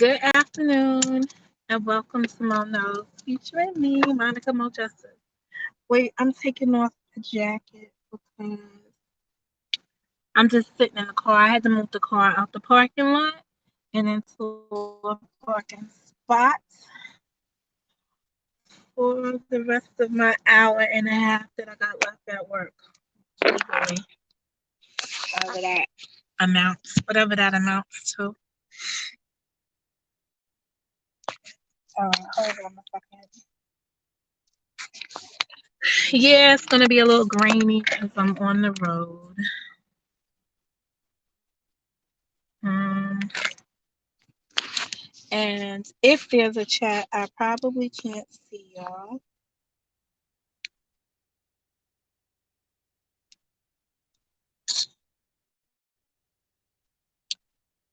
Good afternoon and welcome to Mo Knows featuring me, Monica Mo Justice. Wait, I'm taking off the jacket because I'm just sitting in the car. I had to move the car out the parking lot and into a parking spot for the rest of my hour and a half that I got left at work. Legally, whatever that amounts to. All right, hold on a second. Yeah, it's gonna be a little grainy because I'm on the road. Um, and if there's a chat, I probably can't see y'all.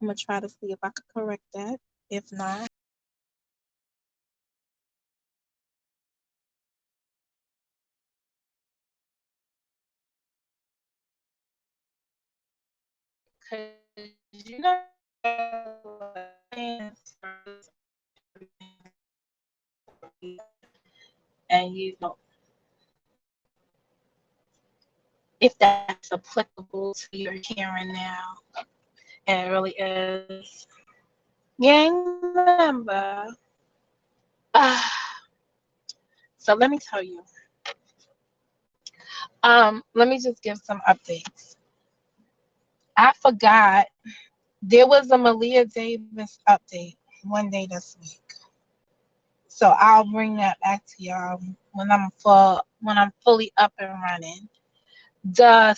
I'm gonna try to see if I can correct that. If not, because you know, and you know if that's applicable to your hearing now, and it really is. Yeah, remember. So let me tell you. Let me just give some updates. I forgot there was a Malia Davis update one day this week. So I'll bring that back to y'all when I'm fully up and running. The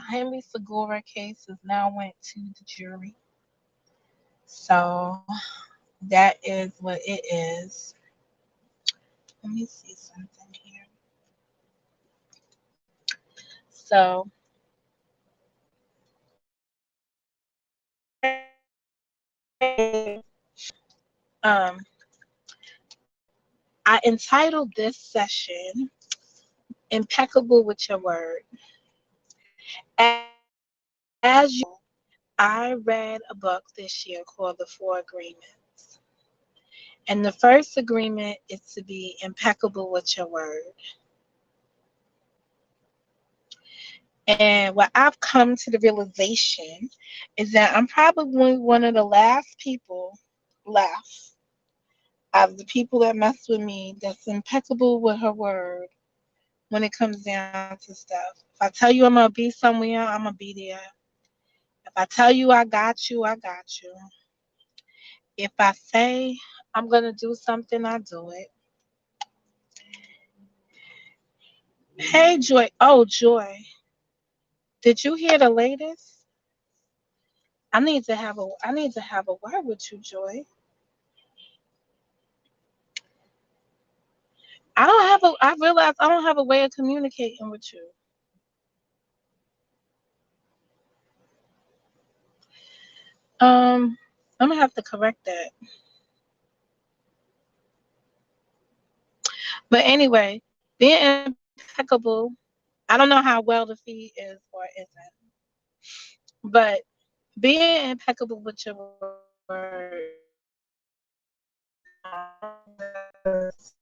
Henry Segura case has now went to the jury. So that is what it is. Let me see something here. So um I entitled this session Impeccable with Your Word. As you know, I read a book this year called The Four Agreements. And the first agreement is to be impeccable with your word. And what I've come to the realization is that I'm probably one of the last people left out of the people that mess with me that's impeccable with her word when it comes down to stuff. If I tell you I'm going to be somewhere, I'm going to be there. If I tell you I got you, I got you. If I say I'm going to do something, I do it. Hey, Joy. Oh, Joy. Did you hear the latest? I need to have a word with you, Joy. I realized I don't have a way of communicating with you. I'm gonna have to correct that. But anyway, being impeccable, I don't know how well the feed is or isn't. But being impeccable with your word, because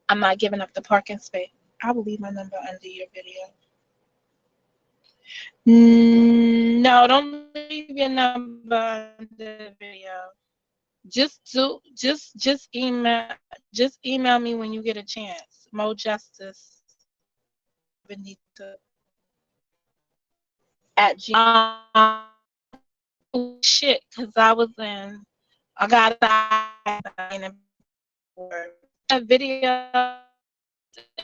I'm not giving up the parking space. I will leave my number under your video. No, don't leave your number under the video. Just email me when you get a chance. Mo Justice Benito at shit, because I got a video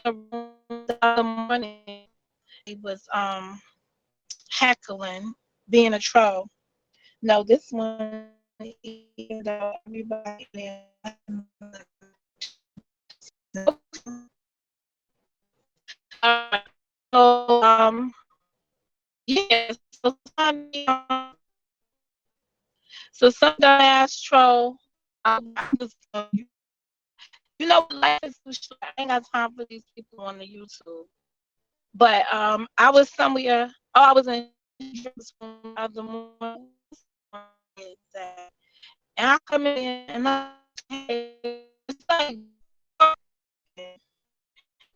the other morning. He was heckling, being a troll. No, this one, even though everybody so yeah, so some dumbass troll. You know, life is too short. I ain't got time for these people on the YouTube. But I was somewhere. Oh, I was in drugs from the other morning. That. And I come in and I'm like, hey, it's like,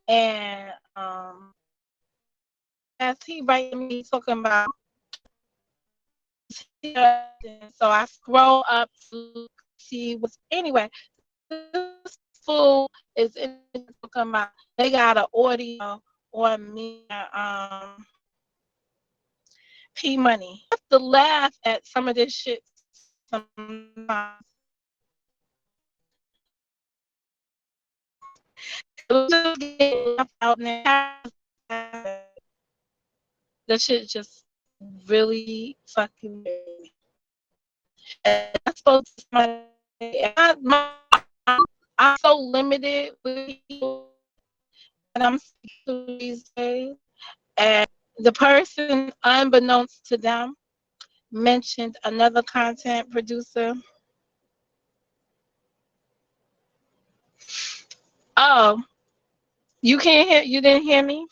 and as he writing me talking about, so I scroll up to see what's anyway. This fool is in talking about they got an audio on me, P Money. I have to laugh at some of this shit sometimes. Just get left out now. That shit just really fucking weird me. And I spoke to somebody, I'm so limited with people that I'm speaking to these days. And the person, unbeknownst to them, mentioned another content producer. Oh, you can't hear? You didn't hear me?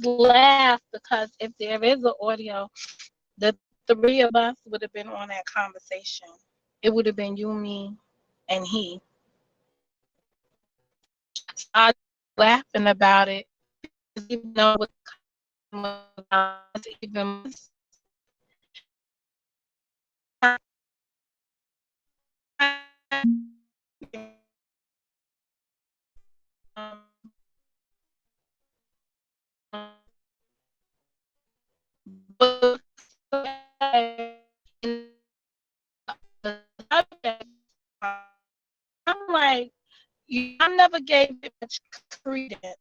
Laugh because if there is an audio, the three of us would have been on that conversation. It would have been you, me, and he. So I was laughing about it. Even though it was even I'm like, I never gave it much credence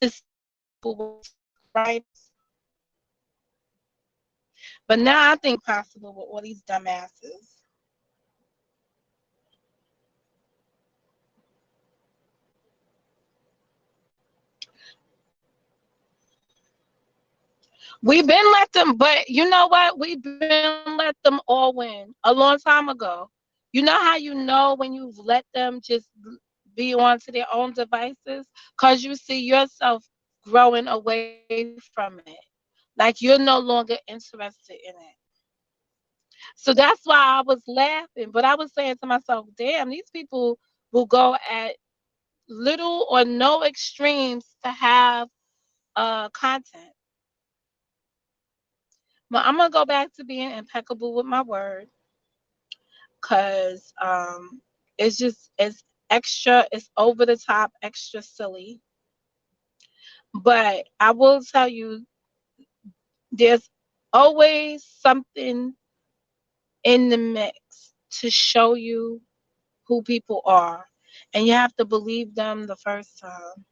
to people, right? But now I think possible with all these dumbasses. We've been let them, but you know what? We've been let them all win a long time ago. You know how you know when you've let them just be onto their own devices? Because you see yourself growing away from it. Like you're no longer interested in it. So that's why I was laughing. But I was saying to myself, damn, these people will go at little or no extremes to have content. But I'm gonna go back to being impeccable with my word, cause it's extra, it's over the top, extra silly. But I will tell you, there's always something in the mix to show you who people are, and you have to believe them the first time.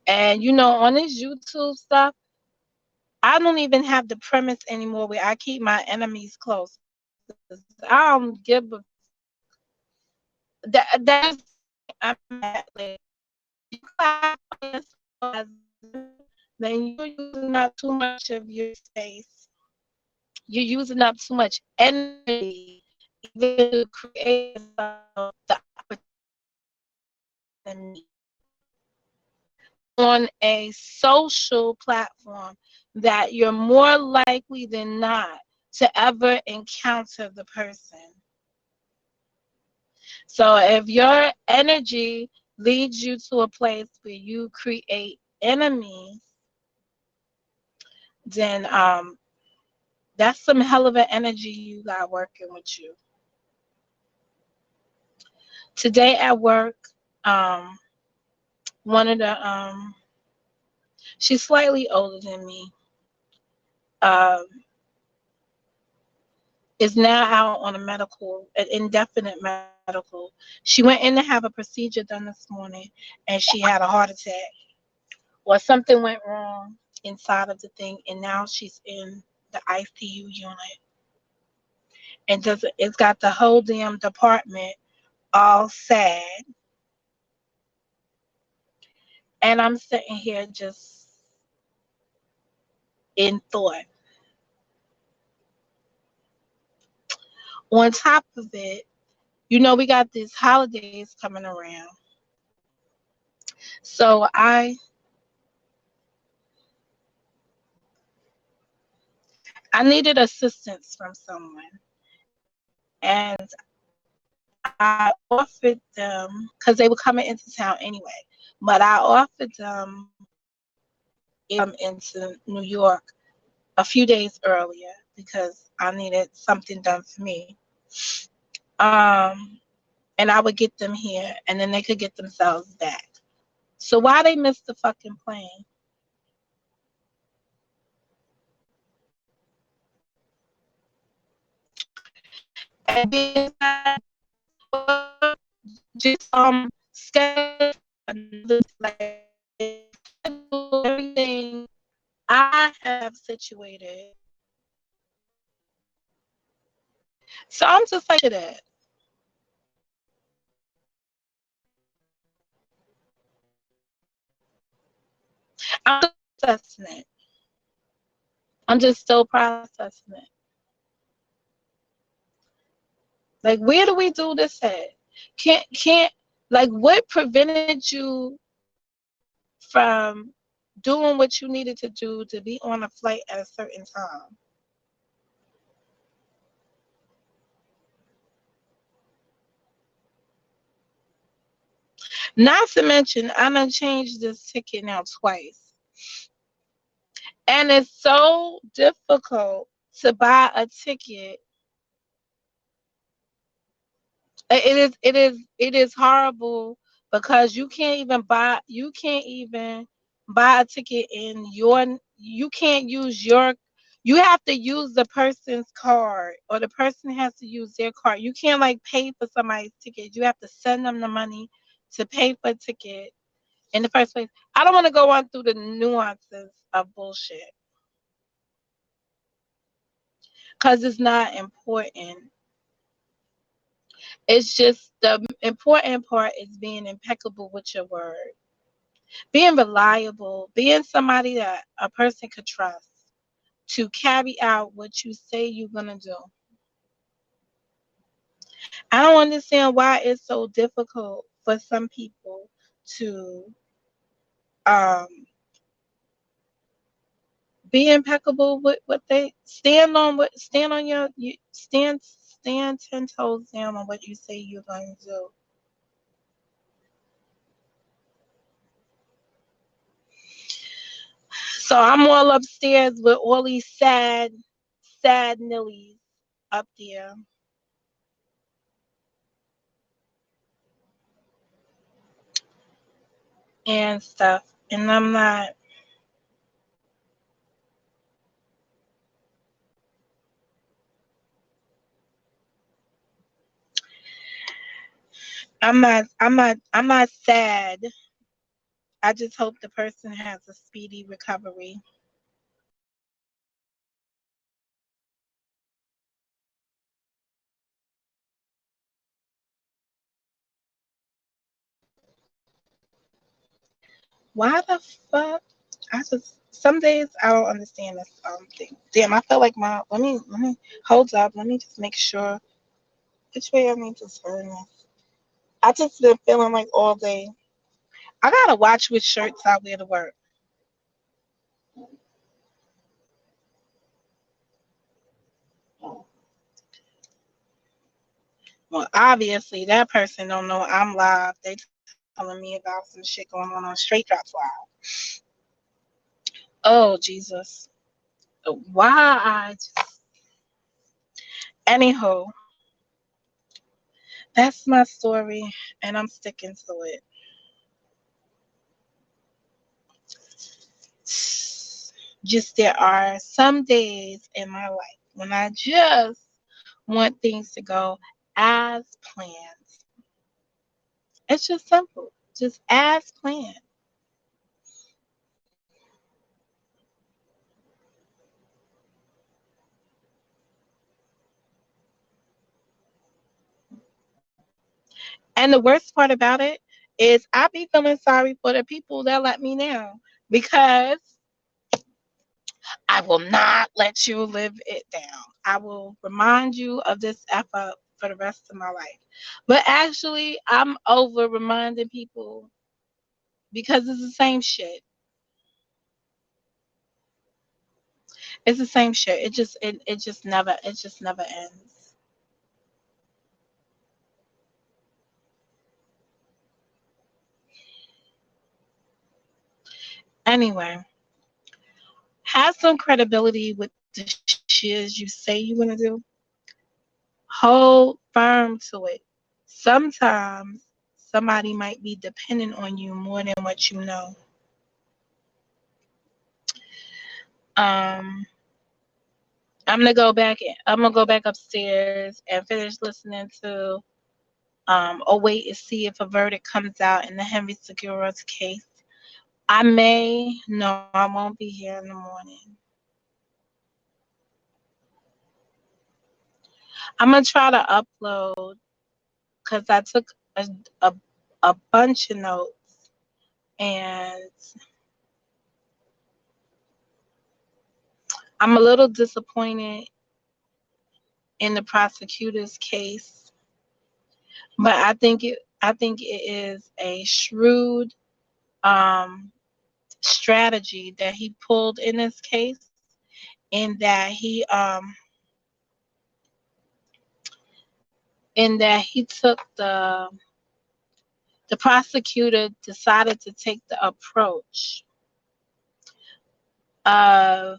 And on this YouTube stuff, I don't even have the premise anymore where I keep my enemies close. I don't give a that's I'm at. Like, you clap then you're using up too much of your space. You're using up too much energy even to create the opportunity on a social platform that you're more likely than not to ever encounter the person. So if your energy leads you to a place where you create enemies, then that's some hell of an energy you got working with you. Today at work, um, one of the she's slightly older than me, um, is now out on a medical, an indefinite medical. She went in to have a procedure done this morning, and she had a heart attack, or something went wrong. inside of the thing, and now she's in the ICU unit. And doesn't it's got the whole damn department all sad. And I'm sitting here just in thought. On top of it, we got these holidays coming around. So I needed assistance from someone, and I offered them, because they were coming into town anyway, but I offered them come into New York a few days earlier because I needed something done for me. Um, and I would get them here, and then they could get themselves back. So why they missed the fucking plane? And then just schedule another, like, everything I have situated. So I'm just like that. I'm processing it. I'm just still processing it. Like, where do we do this at? Can't like, what prevented you from doing what you needed to do to be on a flight at a certain time? Not to mention, I done changed this ticket now twice. And it's so difficult to buy a ticket. It is horrible because you can't even buy a ticket in you can't use your you have to use the person's card, or the person has to use their card. You can't, like, pay for somebody's ticket. You have to send them the money to pay for a ticket in the first place. I don't want to go on through the nuances of bullshit because it's not important. It's just the important part is being impeccable with your word, being reliable, being somebody that a person could trust to carry out what you say you're gonna do. I don't understand why it's so difficult for some people to um, be impeccable with what they stand on you stand 10 toes down on what you say you're going to do. So I'm all upstairs with all these sad nillies up there and stuff, and I'm not sad. I just hope the person has a speedy recovery. Why the fuck? Some days I don't understand this thing. Damn, I feel like my let me hold up. Let me just make sure which way I need to turn this. I just been feeling like all day. I gotta watch which shirts I wear to work. Well, obviously that person don't know I'm live. They telling me about some shit going on Straight Drops Live. Oh Jesus. Why I just Anyhow, that's my story and I'm sticking to it. Just there are some days in my life when I just want things to go as planned. It's just simple, just as planned. And the worst part about it is I be feeling sorry for the people that let me down because I will not let you live it down. I will remind you of this F up for the rest of my life. But actually, I'm over reminding people because it's the same shit. It's the same shit. It just never ends. Anyway, have some credibility with the shiz you say you want to do. Hold firm to it. Sometimes somebody might be dependent on you more than what you know. Um, I'm gonna go back upstairs and finish listening to or wait and see if a verdict comes out in the Henry Segura's case. I may, no, I won't be here in the morning. I'm gonna try to upload because I took a a bunch of notes and I'm a little disappointed in the prosecutor's case, but I think it is a shrewd um, strategy that he pulled in this case, in that he took the prosecutor decided to take the approach of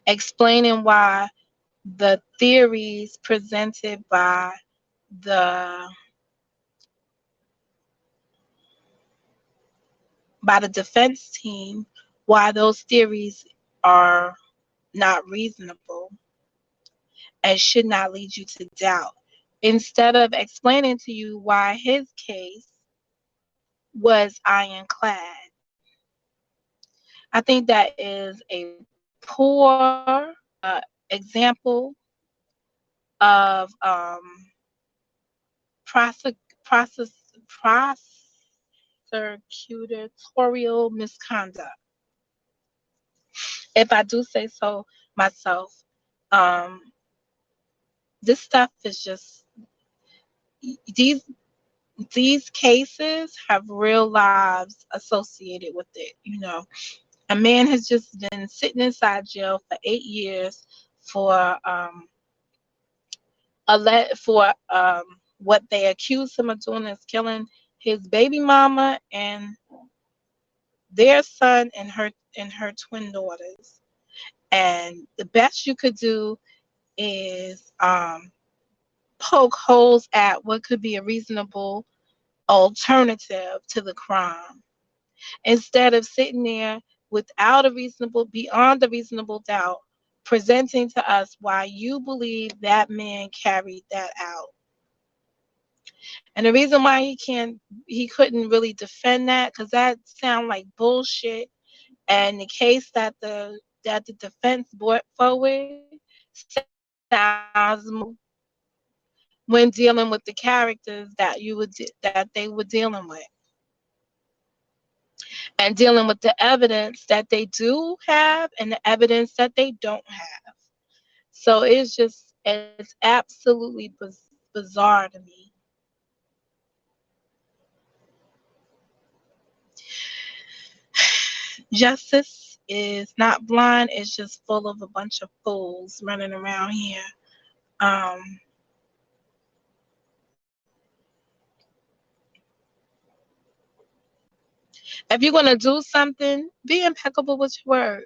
explaining why the theories presented the the defense team, why those theories are not reasonable and should not lead you to doubt, instead of explaining to you why his case was ironclad. I think that is a poor example of prosec- process prosecutorial misconduct, if I do say so myself. Um, this stuff is just these these cases have real lives associated with it. A man has just been sitting inside jail for 8 years for what they accuse him of doing is killing his baby mama and their son and her twin daughters. And the best you could do is poke holes at what could be a reasonable alternative to the crime, instead of sitting there without a reasonable, beyond a reasonable doubt, presenting to us why you believe that man carried that out. And the reason why he couldn't really defend that, because that sound like bullshit. And the case that the defense brought forward sounds more when dealing with the characters that they were dealing with, and dealing with the evidence that they do have and the evidence that they don't have. So it's absolutely bizarre to me. Justice is not blind, it's just full of a bunch of fools running around here. Um, if you're going to do something, be impeccable with your word.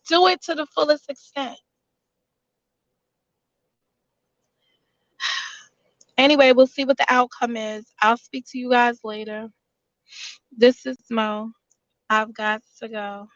Do it to the fullest extent. Anyway, we'll see what the outcome is. I'll speak to you guys later. This is Mo. I've got to go.